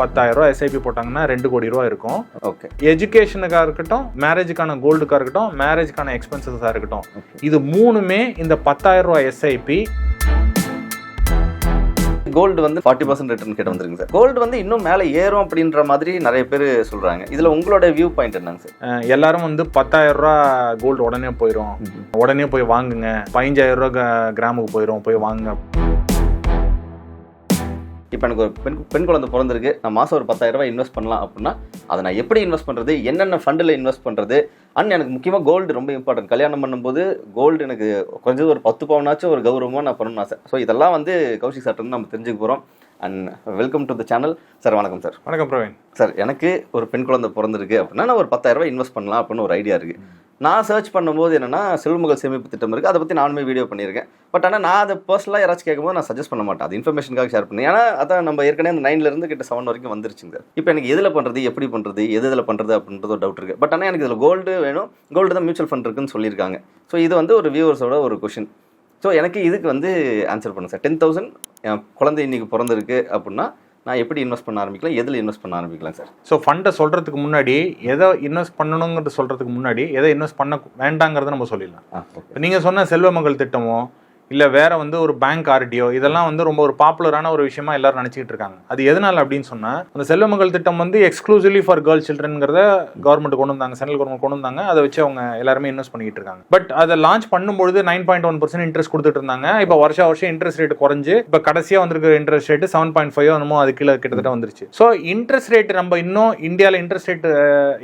10,000 SIP போட்டாங்கன்னா 2 கோடி ரூபா இருக்கும். ஓகே. எஜுகேஷனுக்காக இருக்கட்டும், மேரேஜுக்கான கோல்டுக்காக இருக்கட்டும், மேரேஜுக்கான எக்ஸ்பென்சஸாக இருக்கட்டும், இது மூணுமே இந்த 10,000 எஸ்ஐபி. கோல்டு வந்து 40% ரிட்டர்ன் கிட்ட வந்துருங்க சார். கோல்டு வந்து இன்னும் மேலே ஏறும் அப்படின்ற மாதிரி நிறைய பேர் சொல்றாங்க. இதுல உங்களோட வியூ பாயிண்ட் என்னங்க சார்? எல்லாரும் வந்து 10,000 ரூபா கோல்டு உடனே போயிடும், உடனே போய் வாங்குங்க, 15,000 ரூபா கிராமுக்கு போயிடும், போய் வாங்குங்க. இப்போ எனக்கு ஒரு பெண் குழந்தை பிறந்திருக்கு, நான் மாதம் ஒரு 10,000 ரூபாய் இன்வெஸ்ட் பண்ணலாம் அப்படின்னா அதை நான் எப்படி இன்வெஸ்ட் பண்ணுறது, என்னென்ன ஃபண்டில் இன்வெஸ்ட் பண்ணுறது, அண்ட் எனக்கு முக்கியமாக கோல்டு ரொம்ப இம்பார்ட்டன்ட். கல்யாணம் பண்ணும்போது கோல்டு எனக்கு கொஞ்சம் ஒரு 10 பவுனாச்சும் ஒரு கௌரவமாக நான் பண்ணணும்னு ஆசை. ஸோ இதெல்லாம் வந்து கௌஷிக் சார்ட்டு நம்ம தெரிஞ்சுக்க போகிறோம். And welcome to the channel sir. வணக்கம் சார். வணக்கம் பிரவீன் சார். எனக்கு ஒரு பெண் குழந்தை பிறந்திருக்கு அப்படின்னா நான் ஒரு 10,000 ரூபாய் இன்வெஸ்ட் பண்ணலாம் அப்படின்னு ஒரு ஐடியா இருக்குது. நான் சர்ச் பண்ணும்போது என்னென்னா செல்வமகள் சேமிப்பு திட்டம் இருக்குது, அதை பற்றி நானுமே வீடியோ பண்ணியிருக்கேன். பட் ஆனால் நான் அதை பர்சனலாக யாராச்சும் கேட்கும்போது நான் சஜஸ்ட் பண்ண மாட்டேன், அது இன்ஃபர்மேஷனுக்காக ஷேர் பண்ணேன். ஏன்னா அதான் நம்ம ஏற்கனவே அந்த 9 கிட்ட 7 வரைக்கும் வந்துருச்சுங்க. இப்போ எனக்கு எதில் பண்ணுறது, எப்படி பண்ணுறது, எதில் பண்ணுறது அப்படின்றது ஒரு டவுட் இருக்குது. பட் ஆனால் எனக்கு இதில் கோல்டு வேணும், கோல்டு தான் மியூச்சுவல் ஃபண்ட் இருக்குன்னு சொல்லியிருக்காங்க. ஸோ இது வந்து ஒரு வியூவர்ஸோட ஒரு கொஷின். ஸோ எனக்கு இதுக்கு வந்து ஆன்சர் பண்ணு சார். 10,000 என் குழந்தை இன்றைக்கி பிறந்திருக்கு அப்படின்னா நான் எப்படி இன்வெஸ்ட் பண்ண ஆரம்பிக்கலாம், எதில் இன்வெஸ்ட் பண்ண ஆரம்பிக்கலாம் சார்? ஸோ ஃபண்டை சொல்கிறதுக்கு முன்னாடி எதை இன்வெஸ்ட் பண்ணணுங்கிறது சொல்கிறதுக்கு முன்னாடி எதை இன்வெஸ்ட் பண்ண வேண்டாங்கிறத நம்ம சொல்லிடலாம். இப்போ நீங்கள் சொன்ன செல்வமகள் திட்டமோ இல்லை வேற வந்து ஒரு பேங்க் ஆர்டிஓ, இதெல்லாம் வந்து ரொம்ப ஒரு பாப்புலரான ஒரு விஷயமா எல்லாரும் நினச்சிக்கிட்டு இருக்காங்க. அது எதனால அப்படின்னு சொன்னால், அந்த செல்வமகள் திட்டம் வந்து எக்ஸ்க்ளூசிவ்லி ஃபார் கேர்ள் சில்ட்ரன்ங்கிறத கவர்மெண்ட் கொண்டு வந்தாங்க, சென்ட்ரல் கவர்மெண்ட் கொண்டு வந்தாங்க. அதை வச்சு அவங்க எல்லாருமே இன்வெஸ்ட் பண்ணிக்கிட்டு இருக்காங்க. பட் அதை லான்ச் பண்ணும்பொழுது 9.1% இன்ட்ரெஸ்ட் கொடுத்துட்டு இருந்தாங்க. இப்போ வருஷம் இன்ட்ரெஸ்ட் ரேட் குறைஞ்சு இப்போ கடைசியாக வந்திருக்கிற இன்ட்ரெஸ்ட் ரேட் 7.5 என்னமோ அது கீழே கிட்டத்தட்ட வந்துருச்சு. ஸோ இன்ட்ரெஸ்ட் ரேட் நம்ம இன்னும் இந்தியாவில் இன்ட்ரெஸ்ட் ரேட்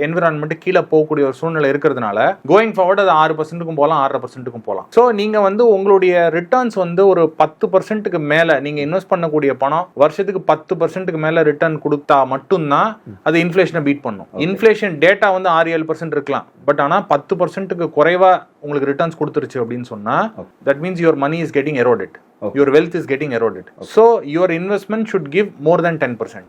என்விரான்மெண்ட் கீழே போகக்கூடிய ஒரு சூழ்நிலை இருக்கிறதுனால கோயிங் ஃபார்வர்ட் அது 6%க்கும் போகலாம், 6.5%க்கும் போகலாம். ஸோ நீங்கள் வந்து உங்களுடைய ரிட்டர்ன்ஸ் வந்து ஒரு 10%க்கு மேல நீங்க இன்வெஸ்ட் பண்ணக்கூடிய பணம் வருஷத்துக்கு 10%க்கு மேல ரிட்டர்ன் கொடுத்தா மட்டும்தான் அது இன்ஃபிளேஷனை பீட் பண்ணும். இன்ஃபிளேஷன் டேட்டா வந்து 6-7% இருக்கலாம், பட் ஆனா 10%க்கு குறைவா உங்களுக்கு ரிட்டர்ன்ஸ் கொடுத்துருச்சு அப்படின்னு சொன்னா that means your money is getting eroded, your wealth is getting eroded. So your investment should give more than 10%.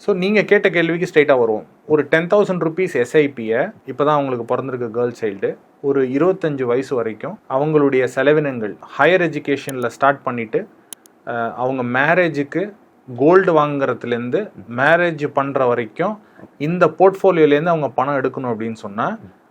So நீங்க கேட்ட கேள்விக்கு ஸ்ட்ரைட்டா வருவோம். ஒரு 10,000 rupees SIP-ய இப்பதான் உங்களுக்கு பிறந்திருக்க கேர்ள் சைல்டு ஒரு 25 வயசு வரைக்கும் அவங்களுடைய செலவினங்கள் ஹையர் எஜுகேஷன்ல ஸ்டார்ட் பண்ணிட்டு அவங்க மேரேஜுக்கு கோல்டு வாங்குறதுலேருந்து மேரேஜ் பண்ற வரைக்கும் இந்த போர்ட்ஃபோலியோலேருந்து அவங்க பணம் எடுக்கணும் அப்படின்னு சொன்னா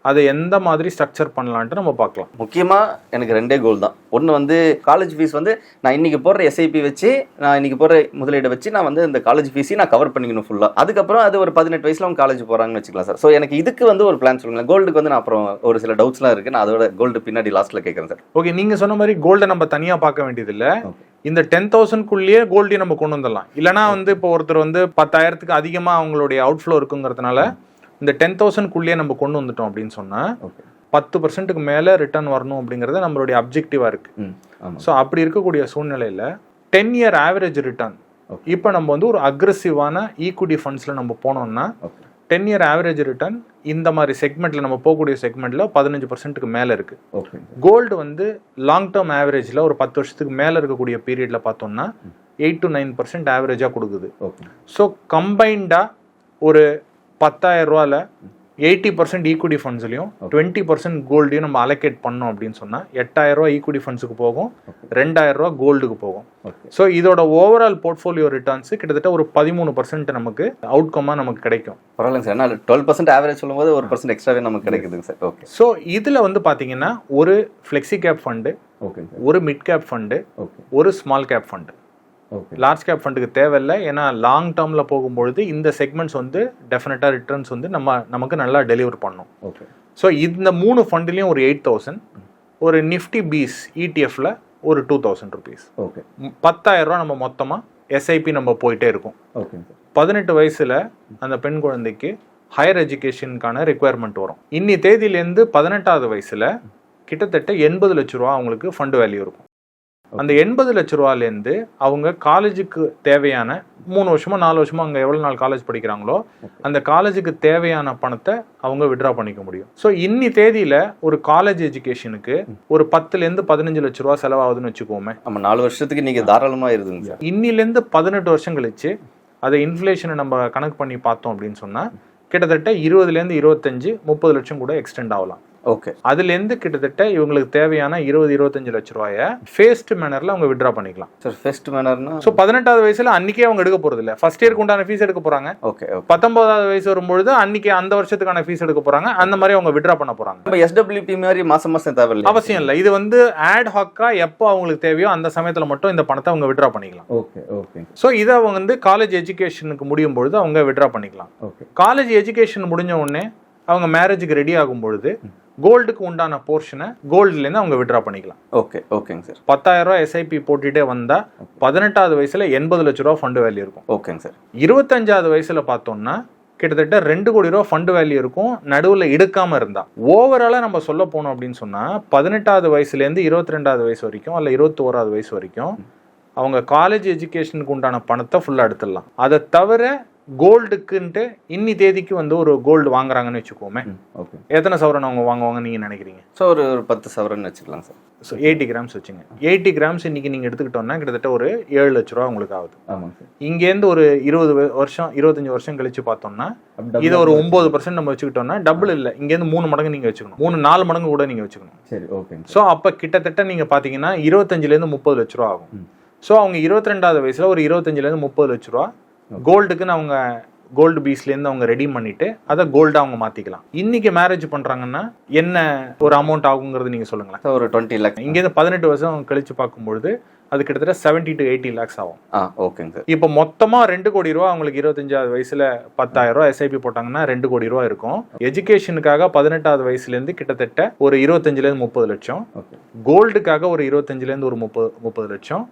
அதை எந்த மாதிரி ஸ்ட்ரக்சர் பண்ணலான்ட்டு நம்ம பார்க்கலாம். முக்கியமாக எனக்கு 2 கோல் தான். ஒன்று வந்து காலேஜ் ஃபீஸ் வந்து நான் இன்னைக்கு போடுற எஸ்ஐபி வச்சு, நான் இன்னைக்கு போடுற முதலீடை வச்சு நான் வந்து இந்த காலேஜ் ஃபீஸையும் நான் கவர் பண்ணிக்கணும் ஃபுல்லாக. அதுக்கப்புறம் அது ஒரு 18 வயசுல அவங்க காலேஜ் போகிறாங்கன்னு வச்சுக்கலாம் சார். ஸோ எனக்கு இதுக்கு வந்து ஒரு பிளான் சொல்லுங்கள். கோல்டுக்கு வந்து நான் அப்புறம் ஒரு சில டவுட்ஸ்லாம் இருக்குது, நான் அதோட கோல்டு பின்னாடி லாஸ்ட்டில் கேட்குறேன் சார். ஓகே, நீங்கள் சொன்ன மாதிரி கோல்டை நம்ம தனியாக பார்க்க வேண்டியதில்லை. இந்த 10,000க்குள்ளேயே கோல்டையும் நம்ம கொண்டு வந்துடலாம். இல்லைனா வந்து இப்போ ஒருத்தர் வந்து 10,000க்கு அதிகமாக அவங்களுடைய அவுட்ஃப்ளோ இருக்குங்கிறதுனால இந்த 10,000க்குள்ளேயே நம்ம கொண்டு வந்துட்டோம் அப்படின்னு சொன்னால் 10%க்கு மேலே ரிட்டர்ன் வரணும் அப்படிங்கிறது நம்மளுடைய அப்ஜெக்டிவாக இருக்கு. ஸோ அப்படி இருக்கக்கூடிய சூழ்நிலையில் 10 இயர் ஆவரேஜ் ரிட்டர்ன் இப்போ நம்ம வந்து ஒரு அக்ரெசிவான ஈக்விட்டி ஃபண்ட்ஸில் நம்ம போனோம்னா 10 இயர் ஆவரேஜ் ரிட்டர்ன் இந்த மாதிரி செக்மெண்ட்ல நம்ம போகக்கூடிய செக்மெண்ட்ல 15%க்கு மேலே இருக்கு. கோல்டு வந்து லாங் டேர்ம் ஆவரேஜ்ல ஒரு 10 வருஷத்துக்கு மேலே இருக்கக்கூடிய பீரியட்ல பார்த்தோம்னா 8 to 9% ஆவரேஜாக கொடுக்குது. ஸோ கம்பைண்டா ஒரு 10,000 ரூபாயில் 80% ஈக்விட்டி ஃபண்ட்ஸ்லையும் 20% கோல்டையும் நம்ம அலோகேட் பண்ணோம் அப்படின்னு சொன்னால் 8,000 ரூபா ஈக்விட்டி ஃபண்ட்ஸுக்கு போகும், 2,000 ரூபா கோல்டுக்கு போகும். ஸோ இதோட ஓவரால் போர்ட்ஃபோலியோ ரிட்டர்ன்ஸ் கிட்டத்தட்ட ஒரு 13% நமக்கு அவுட்கமாக நமக்கு கிடைக்கும். பரவாயில்லைங்க சார். ஏன்னா 12% ஆவரேஜ் சொல்லும்போது 1% எக்ஸ்ட்ராவே நமக்கு கிடைக்குதுங்க சார். ஓகே. ஸோ இதில் வந்து பார்த்தீங்கன்னா ஒரு ஃப்ளெக்ஸி கேப் ஃபண்டு, ஒரு மிட் கேப் ஃபண்டு, ஒரு small cap fund. Large cap ஃபண்டுக்கு தேவையில்லை, ஏன்னா லாங் டேர்மில் போகும்பொழுது இந்த செக்மெண்ட்ஸ் வந்து டெஃபினட்டாக ரிட்டர்ன்ஸ் வந்து நமக்கு நல்லா டெலிவர் பண்ணும். ஸோ இந்த 3 ஃபண்டுலேயும் ஒரு 8,000, ஒரு நிஃப்டி பீஸ் இடிஎஃப்ல ஒரு 2,000 rupees. 10,000 ரூபா நம்ம மொத்தமாக எஸ்ஐபி நம்ம போயிட்டே இருக்கும். 18 வயசுல அந்த பெண் குழந்தைக்கு ஹையர் எஜுகேஷனுக்கான ரெக்குயர்மெண்ட் வரும். இன்னி தேதியிலேருந்து 18வது வயசுல கிட்டத்தட்ட 80 லட்ச ரூபா அவங்களுக்கு ஃபண்டு வேல்யூ இருக்கும். அந்த 80 லட்ச ரூபாலேருந்து அவங்க காலேஜுக்கு தேவையான 3 வருஷமோ 4 வருஷமோ அங்கே எவ்வளோ நாள் காலேஜ் படிக்கிறாங்களோ அந்த காலேஜுக்கு தேவையான பணத்தை அவங்க விட்ரா பண்ணிக்க முடியும். ஸோ இன்னி தேதியில் ஒரு காலேஜ் எஜுகேஷனுக்கு ஒரு 10லேருந்து 15 லட்ச ரூபா செலவாகுதுன்னு வச்சுக்கோமே. நம்ம 4 வருஷத்துக்கு நீங்கள் தாராளமாக இருதுங்க. இன்னிலேருந்து 18 வருஷம் கழிச்சு அதை இன்ஃப்ளேஷனை நம்ம கணக்கு பண்ணி பார்த்தோம் அப்படின்னு சொன்னால் கிட்டத்தட்ட 20லேருந்து 25-30 லட்சம் கூட எக்ஸ்டெண்ட் ஆகலாம். ஓகே. அதுலேருந்து கிட்டத்தட்ட இவங்களுக்கு தேவையான 20-25 லட்ச ரூபாயை ஃபேஸ்ட் மேனர்ல அவங்க வித்ட்ரா பண்ணிக்கலாம். சார் ஃபேஸ்ட் மேனர்னா ஸோ 18வது வயசுல அன்னைக்கே அவங்க எடுக்க போறது இல்லை. ஃபர்ஸ்ட் இயருக்கு உண்டான ஃபீஸ் எடுக்க போறாங்க. ஓகே. 19வது வயசு வரும்பொழுது அன்னைக்கு அந்த வருஷத்துக்கான ஃபீஸ் எடுக்க போறாங்க. அந்த மாதிரி அவங்க வித்ட்ரா பண்ண போறாங்க. நம்ம SWP மாதிரி மாசம் தேவையில்லை, அவசியம் இல்லை. இது வந்து ஆட் ஹாக்கா எப்போ அவங்களுக்கு தேவையோ அந்த சமயத்துல மட்டும் இந்த பணத்தை அவங்க வித்ட்ரா பண்ணிக்கலாம். ஓகே. ஓகே. ஸோ இதை அவங்க வந்து காலேஜ் எஜுகேஷனுக்கு முடியும் பொழுது அவங்க வித்ட்ரா பண்ணிக்கலாம். ஓகே. காலேஜ் எஜுகேஷன் முடிஞ்ச உடனே அவங்க மேரேஜுக்கு ரெடி ஆகும் பொழுது கோல்டுக்கு உண்டான போர்ஷனை கோல்டுலேருந்து அவங்க வித்ட்ரா பண்ணிக்கலாம். ஓகே. ஓகேங்க சார். 10,000 ரூபாய் எஸ்ஐபி போட்டுட்டே வந்தா 18வது வயசுல 80 லட்ச ரூபா ஃபண்ட் வேல்யூ இருக்கும். ஓகேங்க சார். 25வது வயசுல பார்த்தோம்னா கிட்டத்தட்ட 2 கோடி ரூபா ஃபண்ட் வேல்யூ இருக்கும். நடுவில் எடுக்காம இருந்தா ஓவராலா நம்ம சொல்ல போனோம் அப்படின்னு சொன்னா 18வது வயசுலேருந்து 22வது வயசு வரைக்கும் அல்ல 21வது வயசு வரைக்கும் அவங்க காலேஜ் எஜுகேஷனுக்கு உண்டான பணத்தை ஃபுல்லா எடுத்துடலாம். அதை தவிர கோல்டுக்குன்ட்டு இன்னி தேதிக்கு வந்து ஒரு கோல்டு வாங்குறாங்கன்னு வச்சுக்கோமே, எத்தனை சவரன் அவங்க வாங்குவாங்க நீங்க நினைக்கிறீங்க? ஸோ ஒரு 10 சவரன் வச்சுக்கலாம் சார். ஸோ 80 கிராம்ஸ் வச்சுங்க. 80 கிராம்ஸ் இன்னைக்கு நீங்க எடுத்துக்கிட்டோம்னா கிட்டத்தட்ட ஒரு 7 லட்ச ரூபா உங்களுக்கு ஆகுது. ஆமாங்க சார். இங்கேருந்து ஒரு 20 வருஷம் 25 வருஷம் கழிச்சு பார்த்தோம்னா இதை ஒரு 9% நம்ம வச்சுக்கிட்டோம்னா டபுள் இல்லை, இங்கேருந்து 3 மடங்கு நீங்க வச்சுக்கணும், 3-4 மடங்கு கூட நீங்க வச்சுக்கணும். சரி. ஓகே. ஸோ அப்போ கிட்டத்தட்ட நீங்க பாத்தீங்கன்னா 25லேருந்து 30 லட்ச ரூபா ஆகும். ஸோ அவங்க 22வது வயசுல ஒரு 25லேருந்து 30 லட்ச ரூபா கோல்டுக்குன்னு அவங்க கோல்டு பீஸ்லேருந்து அவங்க ரெடி பண்ணிட்டு அதை கோல்டா அவங்க மாத்திக்கலாம். இன்னைக்கு மேரேஜ் பண்றாங்கன்னா என்ன ஒரு அமௌண்ட் ஆகுங்கிறது நீங்க சொல்லுங்களேன். ஒரு 20 லேக். இங்கேருந்து 18 வருஷம் கழிச்சு பார்க்கும்பொழுது அது கிட்டத்தட்ட 70 to 80 lakhs ஆகும். ஓகேங்க சார். இப்போ மொத்தமா 2 கோடி ரூபா அவங்களுக்கு 25வது வயசுல 10,000 ரூபா எஸ்ஐபி போட்டாங்கன்னா 2 கோடி ரூபா இருக்கும். எஜுகேஷனுக்காக 18வது வயசுல இருந்து கிட்டத்தட்ட ஒரு 25லேருந்து 30 லட்சம், கோல்டுக்காக ஒரு 25லேருந்து ஒரு 30 லட்சம்,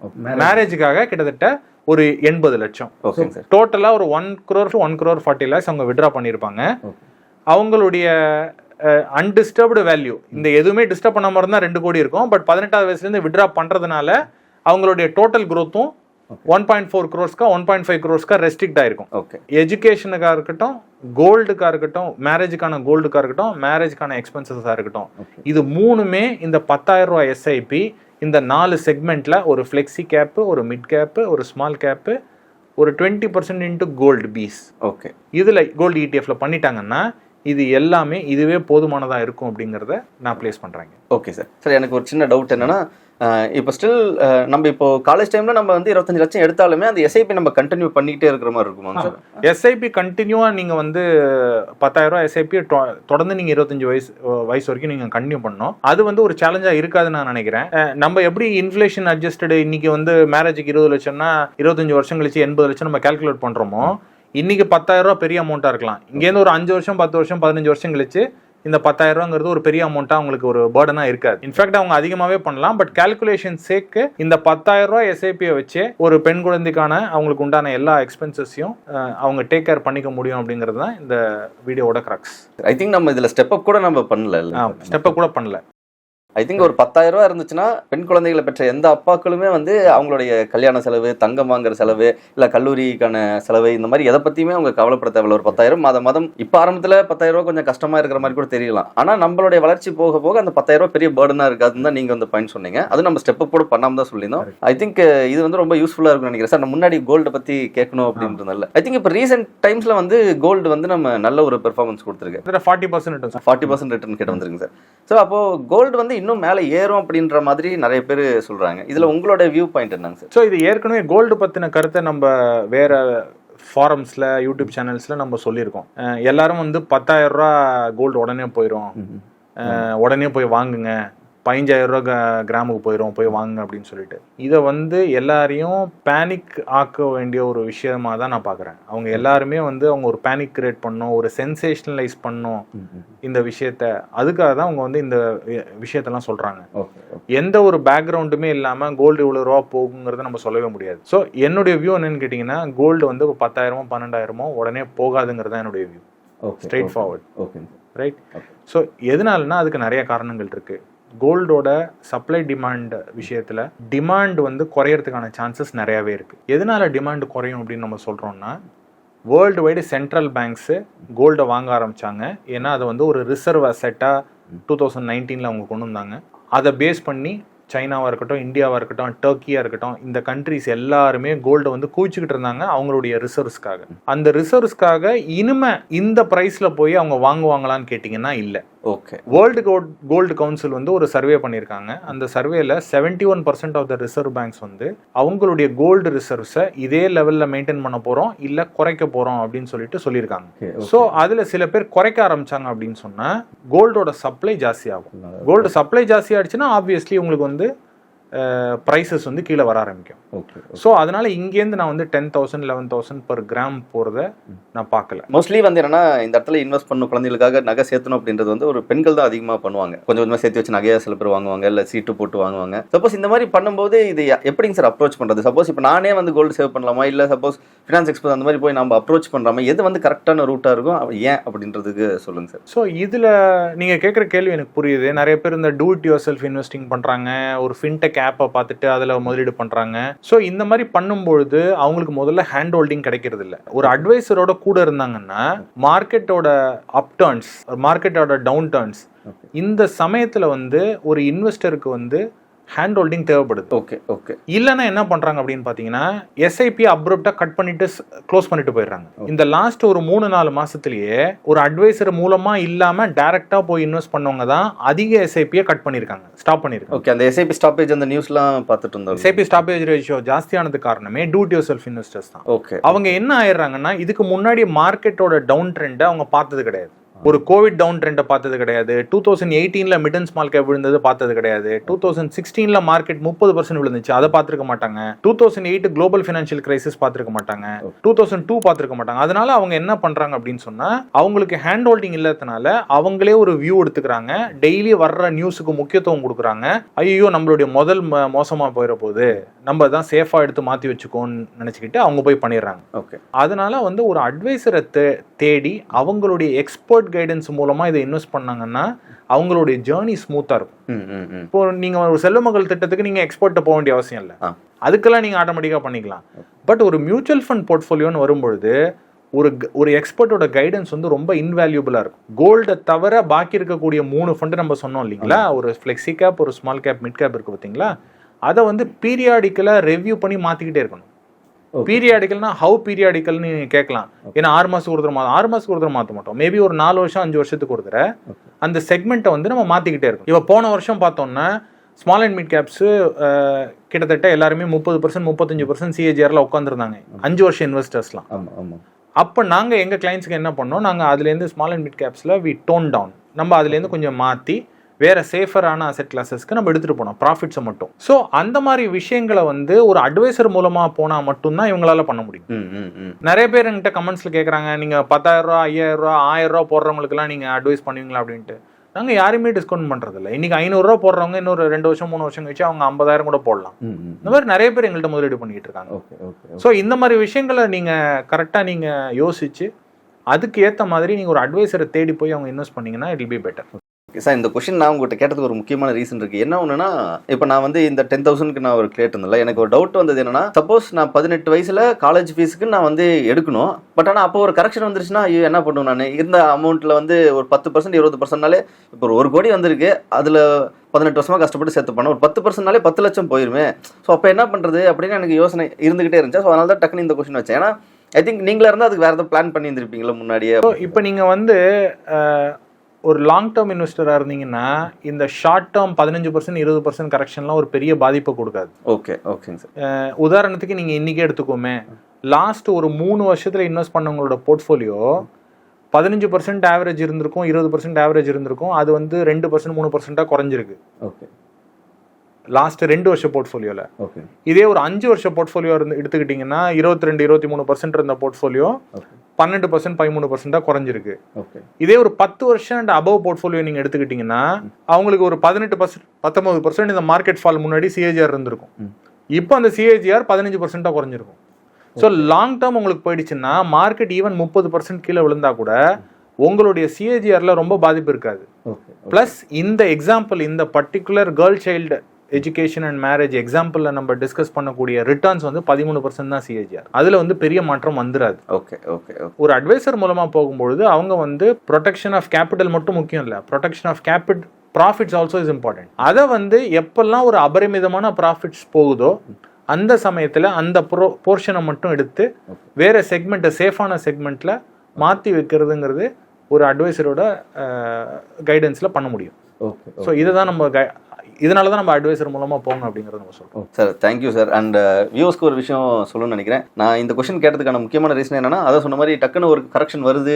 மேரேஜுக்காக கிட்டத்தட்ட ஒரு 80 லட்சம். டோட்டலா ஒரு 1 crore to 1 crore 40 lakhs அவங்க வித்ட்ரா பண்ணியிருப்பாங்க. அவங்களுடைய அன்டிஸ்டர்ப்டு வேல்யூ, இந்த எதுவுமே டிஸ்டர்ப் பண்ணாம இருந்தா 2 கோடி இருக்கும். பட் 18வது வயசுல இருந்து வித்ட்ரா பண்றதுனால அவங்களுடைய டோட்டல் growth-உம் 1.4 crores-கா 1.5 crores-கா ரெஸ்ட்ரிக்ட் ஆயிருக்கும். ஓகே. எஜுகேஷனுக்கா இருக்கட்டும், கோல்டுக்கா இருக்கட்டும், மேரேஜுக்கான கோல்டுக்கா இருக்கட்டும், மேரேஜுக்கான எக்ஸ்பென்சஸா இருக்கட்டும், இது மூணுமே இந்த 10,000 ரூபாய் எஸ்ஐபி இந்த 4 செக்மெண்ட்ல ஒரு ஃப்ளெக்ஸி கேப்பு, ஒரு மிட் கேப்பு, ஒரு ஸ்மால் கேப்பு, ஒரு 20% இன்டு கோல்டு பீஸ். ஓகே. இதுல கோல்டு இடிஎஃப்ல பண்ணிட்டாங்கன்னா இது எல்லாமே இதுவே போதுமானதா இருக்கும் அப்படிங்கறத நான் பிளேஸ் பண்றேன். Okay sir. சார் எனக்கு ஒரு சின்ன டவுட் என்னன்னா, இப்போ ஸ்டில் நம்ம இப்போ காலேஜ் டைம்ல நம்ம வந்து 25 லட்சம் எடுத்தாலுமே அந்த எஸ்ஐபி நம்ம கண்டினியூ பண்ணிக்கிட்டே இருக்கிற மாதிரி இருக்குமா சார்? எஸ்ஐபி கண்டினியூவா நீங்க வந்து 10,000 ரூபாய் எஸ்ஐபி தொடர்ந்து நீங்க 25 வயசு வரைக்கும் நீங்க கண்டினியூ பண்ணணும். அது வந்து ஒரு சேலஞ்சா இருக்காதுன்னு நான் நினைக்கிறேன். நம்ம எப்படி இன்ஃபிளேஷன் அட்ஜஸ்டட் இன்னைக்கு வந்து மேரேஜுக்கு 20 லட்சம்னா 25 வருஷம் கழிச்சு 80 லட்சம் நம்ம கால்குலேட் பண்றோமோ, இன்னைக்கு 10,000 ரூபாய் பெரிய அமௌண்ட்டா இருக்கலாம். இங்கேருந்து ஒரு 5 வருஷம் 10 வருஷம் 15 வருஷம் கழிச்சு இந்த 10,000 ரூபாங்கிறது ஒரு பெரிய அமௌண்ட்டா அவங்களுக்கு ஒரு பர்டனா இருக்காது. இன்ஃபேக்ட் அவங்க அதிகமாவே பண்ணலாம். பட் கால்குலேஷன் சேக்கு இந்த 10,000 ரூபாய் எஸ்ஐபியை வச்சு ஒரு பெண் குழந்தைக்கான அவங்களுக்கு உண்டான எல்லா எக்ஸ்பென்சஸையும் அவங்க டேக் கேர் பண்ணிக்க முடியும் அப்படிங்கிறது தான் இந்த வீடியோவோட கிராக்ஸ். ஐ திங்க் நம்ம இதுல ஸ்டெப் அப் கூட நம்ம பண்ணல. ஸ்டெப் அப் கூட பண்ணல. ஐ திங்க் ஒரு 10,000 ரூபா இருந்துச்சுன்னா பெண் குழந்தைகளை பெற்ற எந்த அப்பாக்களுமே வந்து அவங்களுடைய கல்யாண செலவு, தங்கம் வாங்குற செலவு, இல்லை கல்லூரிக்கான செலவு, இந்த மாதிரி எதை பற்றியுமே அவங்க கவலைப்பட தேவையில்ல. ஒரு 10,000 மாதம் இப்போ ஆரம்பத்தில் 10,000 ரூபா கொஞ்சம் கஷ்டமாக இருக்கிற மாதிரி கூட தெரியலாம். ஆனால் நம்மளுடைய வளர்ச்சி போக போக அந்த 10,000 ரூபா பெரிய பேர்டனாக இருக்காதுன்னு தான் நீங்கள் வந்து பாயிண்ட் சொன்னீங்க. அது நம்ம ஸ்டெப் கூட பண்ணாமல் தான் சொல்லியிருந்தோம். ஐ திங்க் இது வந்து ரொம்ப யூஸ்ஃபுல்லாக இருக்கும்னு நினைக்கிறேன் சார். நம்ம முன்னாடி கோல்டை பற்றி கேட்கணும் அப்படின்றதுனால ஐ திங்க் இப்போ ரீசெண்ட் டைம்ஸில் வந்து கோல்டு வந்து நம்ம நல்ல ஒரு பெர்ஃபார்மன்ஸ் கொடுத்துருக்கு. 40% ரிட்டர்ன் கிட்ட வந்துருங்க சார். ஸோ அப்போ கோல்டு வந்து இன்னும் மேலே ஏறும் அப்படின்ற மாதிரி நிறைய பேர் சொல்றாங்க. இதுல உங்களோட வியூ பாயிண்ட் என்னங்க சார்? ஸோ இது ஏற்கனவே கோல்டு பத்தின கருத்தை நம்ம வேற ஃபாரம்ஸ்ல யூடியூப் சேனல்ஸ்ல நம்ம சொல்லியிருக்கோம். எல்லாரும் வந்து 10,000 ரூபா கோல்டு உடனே போயிடும், உடனே போய் வாங்குங்க, 15,000 ரூபா கிராமுக்கு போய் வாங்குங்க அப்படின்னு சொல்லிட்டு இதை வந்து எல்லாரையும் பேனிக் ஆக்க வேண்டிய ஒரு விஷயமா தான் நான் பார்க்குறேன். அவங்க எல்லாருமே வந்து அவங்க ஒரு பேனிக் கிரியேட் பண்ணணும், ஒரு சென்சேஷனலைஸ் பண்ணணும் இந்த விஷயத்த. அதுக்காக தான் அவங்க வந்து இந்த விஷயத்தெல்லாம் சொல்றாங்க. எந்த ஒரு பேக்ரவுண்டுமே இல்லாம கோல்டு இவ்வளவு ரூபா போகுங்கிறத நம்ம சொல்லவே முடியாது. ஸோ என்னுடைய வியூ என்னன்னு கேட்டீங்கன்னா, கோல்டு வந்து 10,000 12,000 உடனே போகாதுங்கிறது தான் என்னுடைய view. Straight forward. Right. So எதனாலன்னா அதுக்கு நிறைய காரணங்கள் இருக்கு. கோல்டோட சப்ளை டிமாண்ட் விஷயத்துல டிமாண்ட் வந்து குறையறதுக்கான சான்சஸ் நிறையவே இருக்கு. எதனால டிமாண்ட் குறையும் அப்படின்னு நம்ம சொல்றோம்னா, வேர்ல்டு வைடு சென்ட்ரல் பேங்க்ஸ் கோல்டை வாங்க ஆரம்பிச்சாங்க. ஏன்னா அதை வந்து ஒரு ரிசர்வ் அசெட்டா 2019 அவங்க கொண்டு வந்தாங்க. அதை பேஸ் பண்ணி சைனாவாக இருக்கட்டும், இந்தியாவாக இருக்கட்டும், டர்க்கியாக இருக்கட்டும், இந்த கண்ட்ரிஸ் எல்லாருமே கோல்டை வந்து குவிச்சுக்கிட்டு இருந்தாங்க அவங்களுடைய ரிசர்வ்ஸ்க்காக. அந்த ரிசர்வ்ஸ்க்காக இனிமே இந்த ப்ரைஸில் போய் அவங்க வாங்குவாங்களான்னு கேட்டிங்கன்னா இல்லை. ஓகே. வேர்ல்டு கோல்டு கவுன்சில் வந்து ஒரு சர்வே பண்ணியிருக்காங்க. அந்த சர்வேல 71% ஆஃப் த ரிசர்வ் பேங்க்ஸ் வந்து அவங்களுடைய கோல்டு ரிசர்வ்ஸை இதே லெவல்ல மெயின்டைன் பண்ண போறோம் இல்ல குறைக்க போறோம் அப்படின்னு சொல்லியிருக்காங்க. ஸோ அதுல சில பேர் குறைக்க ஆரம்பிச்சாங்க அப்படின்னு சொன்னா கோல்டோட சப்ளை ஜாஸ்தி ஆகும். கோல்டு சப்ளை ஜாஸ்தி ஆயிடுச்சுன்னா ஆப்வியஸ்லி உங்களுக்கு வந்து ப்ரைஸஸ் வந்து கீழே வர ஆரம்பிக்கும். ஸோ அதனால இங்கேருந்து நான் வந்து 10,000 11,000 per கிராம் போகிறத நான் பார்க்கல. மோஸ்ட்லி வந்து என்னன்னா இந்த இடத்துல இன்வெஸ்ட் பண்ணணும், குழந்தைகளுக்காக நகை சேர்த்தணும் அப்படின்றது வந்து ஒரு பெண்கள் தான் அதிகமாக பண்ணுவாங்க. கொஞ்சம் கொஞ்சமாக சேர்த்து வச்சு நகையாக சில பேர் வாங்குவாங்க, இல்லை சீட்டு போட்டு வாங்குவாங்க. சப்போஸ் இந்த மாதிரி பண்ணும்போது இது எப்படிங்க சார் அப்ரோச் பண்ணுறது? சப்போஸ் இப்போ நானே வந்து கோல்டு சேவ் பண்ணலாமா, இல்லை சப்போஸ் ஃபினான்ஸ் எக்ஸ்பர்ட் அந்த மாதிரி போய் நம்ம அப்ரோச் பண்ணுறாமா, எது வந்து கரெக்டான ரூட்டாக இருக்கும், ஏன் அப்படின்றதுக்கு சொல்லுங்கள் சார். ஸோ இதில் நீங்கள் கேட்குற கேள்வி எனக்கு புரியுது. நிறைய பேர் இந்த do it your self investing பண்ணுறாங்க, ஒரு ஃபின்டெக் ஆப்பை பார்த்துட்டு அதில் முதலீடு பண்ணுறாங்க. ஸோ இந்த மாதிரி பண்ணும்பொழுது அவங்களுக்கு முதல்ல ஹேண்ட் ஹோல்டிங் கிடைக்கிறது இல்லை. ஒரு அட்வைசரோட கூட இருந்தாங்கன்னா மார்க்கெட்டோட அப் டர்ன்ஸ், மார்க்கெட்டோட டவுன் டர்ன்ஸ், இந்த சமயத்தில் வந்து ஒரு இன்வெஸ்டருக்கு வந்து ஹேண்ட் ஹோல்டிங் தேவைப்படுது. Okay okay. இல்லைன்னா என்ன பண்றாங்க அப்படின்னு பாத்தீங்கன்னா எஸ்ஐபி அப்ரப்டா கட் பண்ணிட்டு க்ளோஸ் பண்ணிட்டு போயிடுறாங்க. இந்த லாஸ்ட் ஒரு 3-4 மாசத்திலேயே ஒரு அட்வைசர் மூலமா இல்லாம டைரக்டா போய் இன்வெஸ்ட் பண்ணவங்க தான் அதிக எஸ்ஐபியை கட் பண்ணிருக்காங்க, ஸ்டாப் பண்ணிருக்காங்க. ஓகே. அந்த எஸ்ஐபி ஸ்டாப்பேஜ் அந்த நியூஸ்லாம் பார்த்துட்டு இருந்தோம். எஸ்ஐபி ஸ்டாப்பேஜ் ரேஷியோ ஜாஸ்தியானது காரணமே do it your self investors தான். ஓகே. அவங்க என்ன ஆயிடுறாங்கன்னா இதுக்கு முன்னாடி மார்க்கெட்டோட டவுன் ட்ரெண்டை அவங்க பார்த்தது கிடையாது. ஒரு கோவிட் டவுன் ட்ரெண்டை பார்த்தது கிடையாது. 2018 மிட் அண்ட் ஸ்மால் கேப் விழுந்தது பார்த்தது கிடையாது. 2016 மார்க்கெட் 30% விழுந்துச்சு, அதை பார்த்துருக்க மாட்டாங்க. 2008 குளோபல் ஃபினான்ஷியல் கிரைசிஸ் பார்த்துருக்க மாட்டாங்க. 2002 பார்த்துருக்க மாட்டாங்க. அதனால அவங்க என்ன பண்றாங்க அப்படின்னு சொன்னா அவங்களுக்கு ஹேண்ட் ஹோல்டிங் இல்லாதனால அவங்களே ஒரு வியூ எடுத்துக்கிறாங்க. டெய்லி வர்ற நியூஸுக்கு முக்கியத்துவம் கொடுக்குறாங்க. ஐயோ நம்மளுடைய முதல் மோசமா போயிட போகுது, நம்ம தான் சேஃபா எடுத்து மாத்தி வச்சுக்கோன்னு நினைச்சுக்கிட்டு அவங்க போய் பண்ணிடுறாங்க. ஓகே. அதனால வந்து ஒரு அட்வைசரை தேடி அவங்களுடைய எக்ஸ்பர்ட் கைடன்ஸ் மூலமா இதை இன்வெஸ்ட் பண்ணாங்கன்னா அவங்களுடைய ஜேர்னி ஸ்மூத்தா இருக்கும். இப்போ நீங்க ஒரு செல்வமகள் திட்டத்துக்கு நீங்க எக்ஸ்பர்ட்ட போக வேண்டிய அவசியம் இல்லை, அதுக்கெல்லாம் நீங்க ஆட்டோமேட்டிக்கா பண்ணிக்கலாம். பட் ஒரு மியூச்சுவல் ஃபண்ட் போர்ட்ஃபோலியோன்னு வரும்பொழுது ஒரு எக்ஸ்பர்ட்டோட கைடன்ஸ் வந்து ரொம்ப இன்வேல்யூபிளா இருக்கும். கோல்டை தவிர பாக்கி இருக்கக்கூடிய 3 ஃபண்ட் நம்ம சொன்னோம் இல்லைங்களா, ஒரு ஃபிளெக்ஸி கேப், ஒரு ஸ்மால் கேப், மிட் கேப் இருக்கு பார்த்தீங்களா, அதை வந்து பீரியாடிக்கலா ரெவ்யூ பண்ணி மாத்திக்கிட்டே இருக்கணும். பீரியாடிக்கல்னா ஹவு பீரியாடிக்கல்னு கேட்கலாம். ஏன்னா 6 மாசத்துக்கு ஒரு தடவை 6 மாசத்துக்கு ஒரு தடவை மாற்ற மாட்டோம். மேபி ஒரு 4 வருஷம் 5 வருஷத்துக்கு ஒரு தடவை அந்த செக்மெண்ட்டை வந்து நம்ம மாத்திக்கிட்டே இருக்கோம். இப்போ போன வருஷம் பார்த்தோம்னா ஸ்மால் அண்ட் மிட் கேப்ஸ் கிட்டத்தட்ட எல்லாருமே 30% 35% சிஏஜிஆர்ல உட்காந்துருந்தாங்க 5 வருஷம் இன்வெஸ்டர்ஸ்லாம். அப்போ நாங்கள் எங்கள் கிளைண்ட்ஸுக்கு என்ன பண்ணோம், நாங்கள் அதுலேருந்து ஸ்மால் அண்ட் மிட் கேப்ஸில் வி டோன் டவுன், நம்ம அதுலேருந்து கொஞ்சம் மாற்றி வேற சேஃபரான அசெட் கிளாஸஸ்க்கு நம்ம எடுத்துட்டு போனோம் ப்ராஃபிட்ஸை மட்டும். ஸோ அந்த மாதிரி விஷயங்களை வந்து ஒரு அட்வைசர் மூலமா போனா மட்டும்தான் இவங்களால பண்ண முடியும். நிறைய பேர் என்கிட்ட கமெண்ட்ஸ்ல கேட்குறாங்க, நீங்க 10,000 ரூபா 5,000 ரூபா 1000 ரூபா போடுறவங்களுக்கு எல்லாம் நீங்க அட்வைஸ் பண்ணுவீங்களா அப்படின்ட்டு. நாங்க யாருமே டிஸ்கவுண்ட் பண்றது இல்லை. இன்னைக்கு 500 ரூபா போடுறவங்க இன்னொரு 2 வருஷம் 3 வருஷம் கழிச்சு அவங்க 50,000 கூட போடலாம். இந்த மாதிரி நிறைய பேர் எங்கள்கிட்ட முதலீடு பண்ணிட்டு இருக்காங்க. ஸோ இந்த மாதிரி விஷயங்களை நீங்க கரெக்டா நீங்க யோசிச்சு அதுக்கு ஏற்ற மாதிரி நீங்க ஒரு அட்வைசரை தேடி போய் அவங்க இன்வெஸ்ட் பண்ணீங்கன்னா it will be better. Sir இந்த கொஸ்டின் நான் உங்கள்கிட்ட கேட்டதுக்கு ஒரு முக்கியமான ரீசன் இருக்குது. என்ன ஒன்றுனா, இப்போ நான் வந்து இந்த 10,000க்கு நான் ஒரு கேட்டிருந்தேன்ல, எனக்கு ஒரு டவுட் வந்தது என்னன்னா, சப்போஸ் நான் 18 வயசில் காலேஜ் ஃபீஸுக்கு நான் வந்து எடுக்கணும், பட் ஆனால் அப்போ ஒரு கரெக்ஷன் வந்துருச்சுன்னா ஐயோ என்ன பண்ணுவேன், நான் இருந்த அமௌண்ட்டில் வந்து ஒரு 10% 20%னாலே இப்போ ஒரு 1 கோடி வந்திருக்கு, அதில் 18 வருஷமாக கஷ்டப்பட்டு சேர்த்து பண்ண ஒரு 10%னாலே 10 லட்சம் போயிருமே. ஸோ அப்போ என்ன பண்ணுறது அப்படின்னு எனக்கு யோசனை இருந்துகிட்டே இருந்துச்சு. ஸோ அதனால தான் டக்குன்னு இந்த கொஸ்டின் வச்சேன். ஏன்னா ஐ திங்க் நீங்களா இருந்தால் அதுக்கு வேறு ஏதாவது பிளான் பண்ணி இருந்திருப்பீங்களா முன்னாடியே. இப்போ நீங்கள் வந்து ஒரு லாங் டேர்ம் இன்வெஸ்டராக இருந்தீங்கன்னா இந்த ஷார்ட் டேர்ம் 15% 20% கரெக்ஷன்லாம் ஒரு பெரிய பாதிப்பை கொடுக்காது. ஓகே ஓகேங்க சார். உதாரணத்துக்கு நீங்கள் இன்றைக்கே எடுத்துக்கோமே, லாஸ்ட் ஒரு 3 வருஷத்தில் இன்வெஸ்ட் பண்ணவங்களோட போர்ட்ஃபோலியோ 15% ஆவரேஜ் இருந்திருக்கும், 20% ஆவரேஜ் இருந்திருக்கும், அது வந்து 2% 3% குறைஞ்சிருக்கு. ஓகே. லாஸ்ட் 2 வருஷ போர்ட்ஃபோலியோல. ஓகே. இதே ஒரு 5 வருஷ போர்ட்ஃபோலியோ எடுத்துக்கிட்டிங்கன்னா 22-23% இருந்த போர்ட்ஃபோலியோ 12% 13% குறைஞ்சிருக்கு. ஓகே. இதே ஒரு 10 வருஷம் அண்ட் அபவ் போர்ட்ஃபோலியோ நீங்க எடுத்துக்கிட்டீங்கன்னா அவங்களுக்கு ஒரு 18% 19% இந்த மார்க்கெட் ஃபால் முன்னாடி சிஏஜிஆர் இருந்திருக்கும். இப்போ அந்த சிஏஜிஆர் 15% குறைஞ்சிருக்கும். ஸோ லாங் டேர்ம் உங்களுக்கு போயிடுச்சுன்னா மார்க்கெட் ஈவன் 30% கீழே விழுந்தா கூட உங்களுடைய சிஏஜிஆர்ல ரொம்ப பாதிப்பு இருக்காது. பிளஸ் இந்த எக்ஸாம்பிள், இந்த particular girl child education and marriage எக்ஸாம்பிள்ல நம்ம டிஸ்கஸ் பண்ணக்கூடிய ரிட்டர்ன்ஸ் வந்து 13% தான் சிஏஜிஆர். அதுல வந்து பெரிய மாற்றம் வந்துராது. Okay okay. ஒரு அட்வைசர் மூலமா போகும்பொழுது அவங்க வந்து ப்ரொடெக்ஷன் ஆஃப் கேபிட்டல் மட்டும் முக்கியம் இல்லை, protection of profits also is important. அதை வந்து எப்பெல்லாம் ஒரு அபரிமிதமான ப்ராஃபிட்ஸ் போகுதோ அந்த சமயத்துல அந்த போர்ஷனை மட்டும் எடுத்து வேற செக்மெண்ட்டை சேஃபான செக்மெண்ட்ல மாற்றி வைக்கிறதுங்கிறது ஒரு அட்வைசரோட கைடன்ஸில் பண்ண முடியும். ஓகே. ஸோ இதை தான் நம்ம இதனால தான் நம்ம அட்வைசர் மூலமாக போகணும் அப்படிங்கிறத நம்ம சொல்கிறோம். Sir thank you sir. அண்ட் வியூஸ்க்கு ஒரு விஷயம் சொல்லணும்னு நினைக்கிறேன். நான் இந்த கொஸ்டின் கேட்டதுக்கான முக்கியமான ரீசன் என்னன்னா, அதை சொன்ன மாதிரி டக்குன்னு ஒரு கரெக்ஷன் வருது,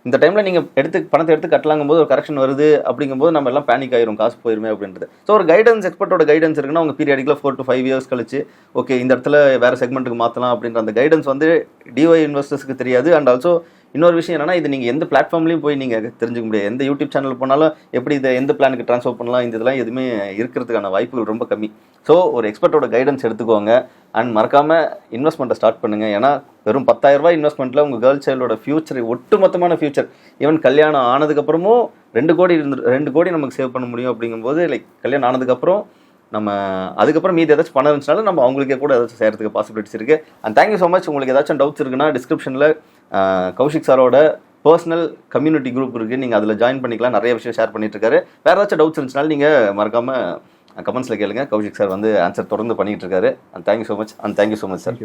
இந்த டைமில் நீங்கள் பணத்தை எடுத்து கட்டலாங்கும் போது ஒரு கரெக்ஷன் வருது அப்படிங்கும்போது நம்ம எல்லாம் பேனிக் ஆயிரும், காசு போயிருமே அப்படின்றது. ஸோ ஒரு கைடன்ஸ், எக்ஸ்பர்ட்டோட கைடன்ஸ் இருக்குன்னா அவங்க பீரியாடிக்கலாக 4 to 5 years கழிச்சு ஓகே இந்த இடத்துல வேறு செக்மெண்ட்டுக்கு மாற்றலாம் அப்படின்ற அந்த கைடன்ஸ் வந்து டிஒய் இன்வெஸ்டர்ஸ்க்கு தெரியாது. அண்ட் ஆல்சோ இன்னொரு விஷயம் என்னன்னா, இது நீங்கள் எந்த பிளாட்ஃபார்ம்லையும் போய் நீங்கள் தெரிஞ்சுக்க முடியாது. எந்த யூடியூப் சேனல் போனாலும் எப்படி இதை எந்த பிளானுக்கு ட்ரான்ஸ்ஃபர் பண்ணலாம், இந்த இதெல்லாம் எதுவுமே இருக்கிறதுக்கான வாய்ப்புகள் ரொம்ப கம்மி. ஸோ ஒரு எக்ஸ்பர்ட்டோட கைடன்ஸ் எடுத்துக்கோங்க. அண்ட் மறக்காமல் இன்வெஸ்ட்மெண்ட்டை ஸ்டார்ட் பண்ணுங்கள். ஏன்னா வெறும் 10,000 ரூபாய் இன்வெஸ்ட்மெண்ட்டில் உங்கள் கேர்ள் சைல்டோட ஃபியூச்சர், ஒட்டுமொத்தமான ஃபியூச்சர், ஈவன் கல்யாணம் ஆனதுக்கப்புறமும் 2 கோடி நமக்கு சேவ் பண்ண முடியும். அப்படிங்கும்போது லைக் கல்யாணம் ஆனதுக்கப்புறம் நம்ம அதுக்கப்புறம் மீது ஏதாச்சும் பண்ண இருந்துச்சுனாலும் நம்ம அவங்களுக்கே கூட ஏதாச்சும் செய்கிறதுக்கு பாசிபிலிட்டிஸ் இருக்குது. And thank you so much. உங்களுக்கு ஏதாச்சும் டவுட்ஸ் இருக்குன்னா டிஸ்கிரிப்ஷனில் கௌஷிக் சாரோட பர்சனல் கம்யூனிட்டி குரூப் இருக்குது, நீங்கள் அதில் ஜாயின் பண்ணிக்கலாம். நிறைய விஷயம் ஷேர் பண்ணிட்டு இருக்காரு. வேறு ஏதாச்சும் டவுட்ஸ் இருந்துச்சுனாலும் நீங்கள் மறக்காமல் கமெண்ட்ஸில் கேளுங்க. கௌஷிக் சார் வந்து ஆன்சர் தொடர்ந்து பண்ணிகிட்டு இருக்காரு. And thank you so much. And thank you so much sir.